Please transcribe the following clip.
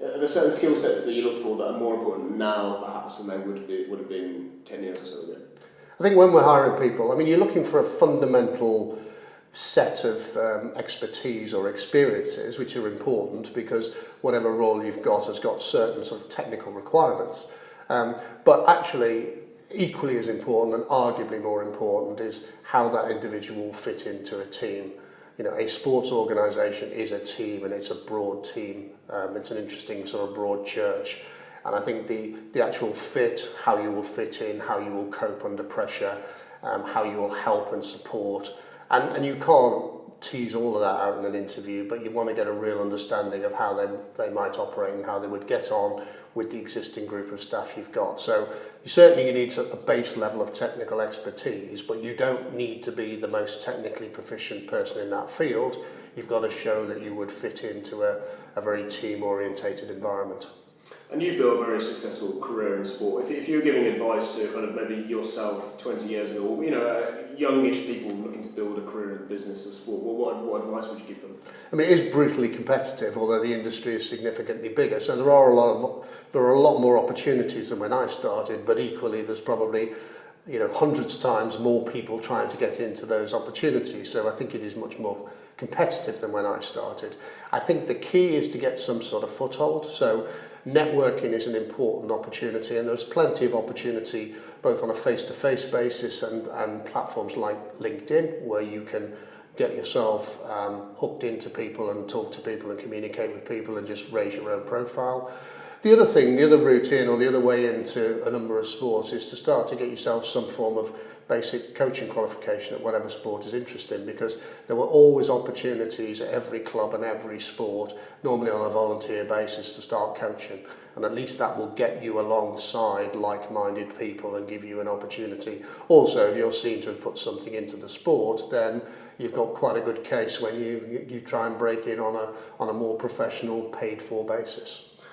Are there certain skill sets that you look for that are more important now, perhaps, than they would have been 10 years or so ago? I think when we're hiring people, I mean, you're looking for a fundamental set of expertise or experiences which are important because whatever role you've got has got certain sort of technical requirements. But actually, equally as important and arguably more important is how that individual will fit into a team. You know, a sports organisation is a team and it's a broad team. It's an interesting sort of broad church. And I think the actual fit, how you will fit in, how you will cope under pressure, how you will help and support. And you can't tease all of that out in an interview, but you want to get a real understanding of how they might operate and how they would get on with the existing group of staff you've got. So you need a base level of technical expertise, but you don't need to be the most technically proficient person in that field. You've got to show that you would fit into a very team-orientated environment. And you've built a very successful career in sport. If you were giving advice to kind of maybe yourself 20 years ago, or, you know, youngish people looking to build a career in the business of sport, what advice would you give them? I mean, it is brutally competitive, although the industry is significantly bigger. So there are a lot more opportunities than when I started, but equally there's probably, you know, hundreds of times more people trying to get into those opportunities. So I think it is much more competitive than when I started. I think the key is to get some sort of foothold. So networking is an important opportunity, and there's plenty of opportunity both on a face-to-face basis and platforms like LinkedIn, where you can get yourself hooked into people and talk to people and communicate with people and just raise your own profile. The other route in, or the other way into a number of sports, is to start to get yourself some form of basic coaching qualification at whatever sport is interesting, because there were always opportunities at every club and every sport, normally on a volunteer basis, to start coaching. And at least that will get you alongside like-minded people and give you an opportunity. Also, if you're seen to have put something into the sport, then you've got quite a good case when you try and break in on a more professional, paid-for basis.